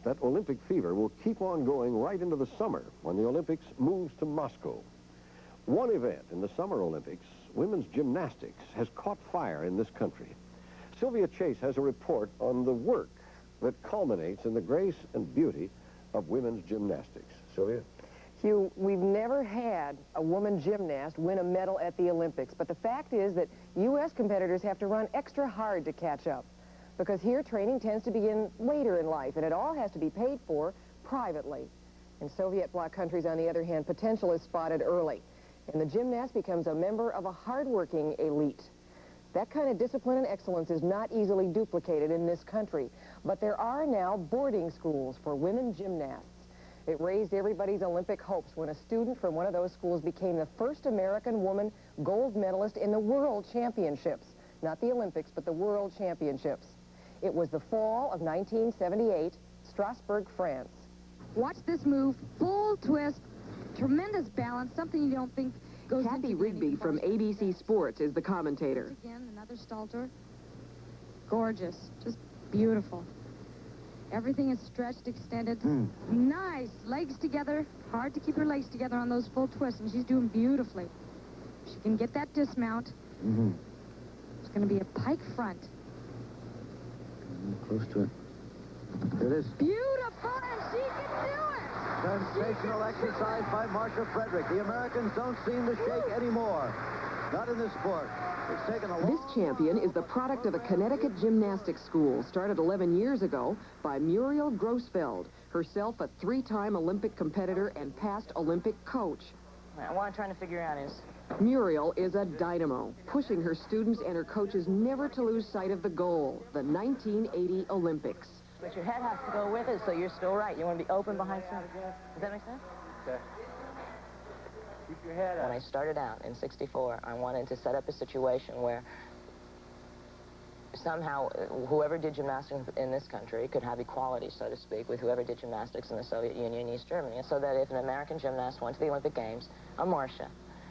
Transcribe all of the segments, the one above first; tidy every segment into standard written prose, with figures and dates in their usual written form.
That Olympic fever will keep on going right into the summer when the Olympics moves to Moscow. One event in the Summer Olympics, women's gymnastics, has caught fire in this country. Sylvia Chase has a report on the work that culminates in the grace and beauty of women's gymnastics. Sylvia? Hugh, we've never had a woman gymnast win a medal at the Olympics, but the fact is that U.S. competitors have to run extra hard to catch up, because here training tends to begin later in life, and it all has to be paid for privately. In Soviet bloc countries, on the other hand, potential is spotted early, and the gymnast becomes a member of a hard-working elite. That kind of discipline and excellence is not easily duplicated in this country, but there are now boarding schools for women gymnasts. It raised everybody's Olympic hopes when a student from one of those schools became the first American woman gold medalist in the World Championships. Not the Olympics, but the World Championships. It was the fall of 1978, Strasbourg, France. Watch this move, full twist, tremendous balance, something you don't think goes into Kathy Rigby from ABC Sports is the commentator. Again, another Stalter. Gorgeous, just beautiful. Everything is stretched, extended. Nice. Legs together. Hard to keep her legs together on those full twists, and she's doing beautifully. She can get that dismount. It's going to be a pike front. Close to it. There it is. Beautiful, and she can do it. Sensational exercise by Marcia Frederick. The Americans don't seem to shake anymore. Not in this sport. It's taken a long This champion is the product of a Connecticut gymnastics school started 11 years ago by Muriel Grossfeld, herself a three-time Olympic competitor and past Olympic coach. What I'm trying to figure out is... Muriel is a dynamo, pushing her students and her coaches never to lose sight of the goal, the 1980 Olympics. But your head has to go with it, so you're still right. You want to be open behind somebody. Does that make sense? Okay. Keep your head up. When I started out in '64, I wanted to set up a situation where somehow whoever did gymnastics in this country could have equality, so to speak, with whoever did gymnastics in the Soviet Union and East Germany. And so that if an American gymnast went to the Olympic Games, a Marcia,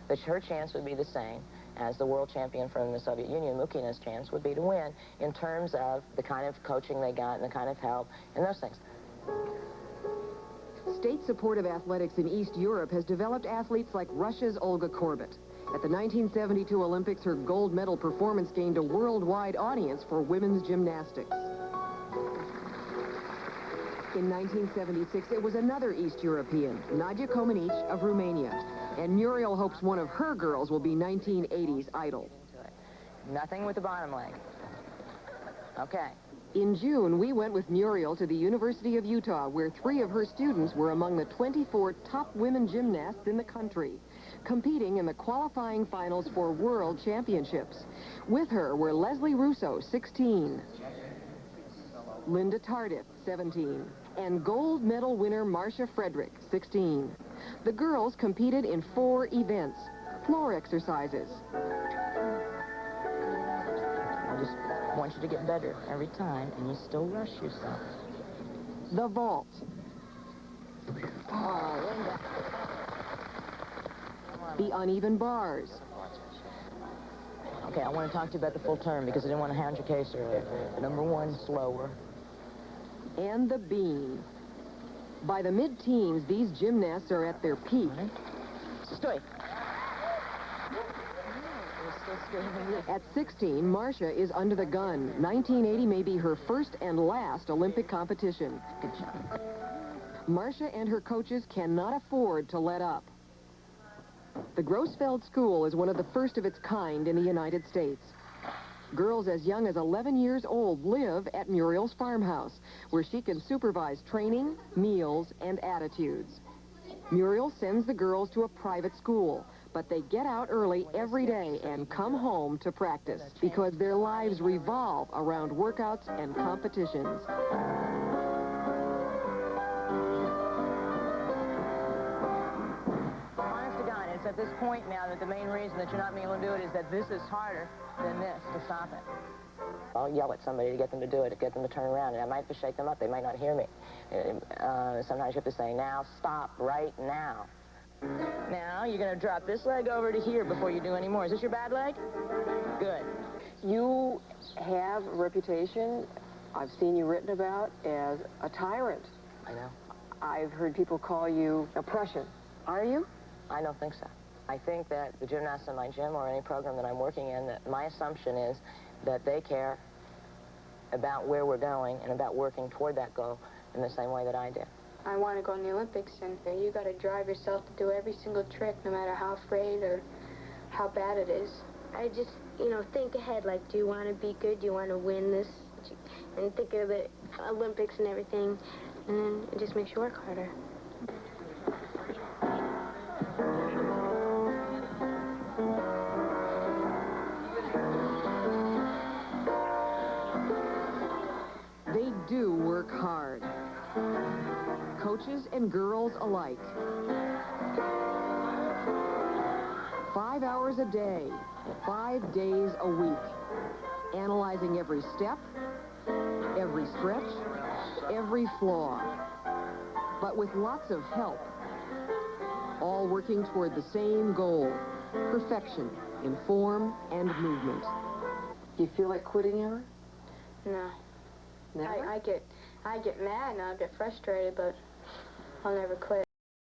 that her chance would be the same as the world champion from the Soviet Union, Mukina's chance would be to win in terms of the kind of coaching they got and the kind of help and those things. State support of athletics in East Europe has developed athletes like Russia's Olga Korbut. At the 1972 Olympics, her gold medal performance gained a worldwide audience for women's gymnastics. In 1976, it was another East European, Nadia Comaneci of Romania. And Muriel hopes one of her girls will be 1980's idol. Nothing with the bottom leg. Okay. In June, we went with Muriel to the University of Utah, where 3 of her students were among the 24 top women gymnasts in the country, competing in the qualifying finals for World Championships. With her were Leslie Russo, 16, Linda Tardiff, 17, and gold medal winner Marcia Frederick, 16. The girls competed in 4 events, floor exercises. I just want you to get better every time, and you still rush yourself. The vault. Oh, Linda. The uneven bars. Okay, I want to talk to you about the full term because I didn't want to hound your case earlier. Number 1, slower. And the beam. By the mid-teens, these gymnasts are at their peak. Stoy. At 16, Marcia is under the gun. 1980 may be her first and last Olympic competition. Good job. Marcia and her coaches cannot afford to let up. The Grossfeld School is one of the first of its kind in the United States. Girls as young as 11 years old live at Muriel's farmhouse, where she can supervise training, meals, and attitudes. Muriel sends the girls to a private school, but they get out early every day and come home to practice because their lives revolve around workouts and competitions. Honest to God, it's at this point now that the main reason that you're not being able to do it is that this is harder than this to stop it. I'll yell at somebody to get them to do it, to get them to turn around, and I might have to shake them up. They might not hear me. Sometimes you have to say, now, stop, right now. Now, you're going to drop this leg over to here before you do any more. Is this your bad leg? Good. You have a reputation I've seen you written about as a tyrant. I know. I've heard people call you oppression. Are you? I don't think so. I think that the gymnasts in my gym or any program that I'm working in, that my assumption is that they care about where we're going and about working toward that goal in the same way that I do. I want to go in the Olympics, and you got to drive yourself to do every single trick, no matter how afraid or how bad it is. I just, you know, think ahead, like, do you want to be good? Do you want to win this? And think of the Olympics and everything, and then it just makes you work harder. They do work hard. Coaches and girls alike. 5 hours a day, 5 days a week. Analyzing every step, every stretch, every flaw. But with lots of help. All working toward the same goal, perfection in form and movement. You feel like quitting ever? No. Never? I get mad and I'll get frustrated, but I'll never quit.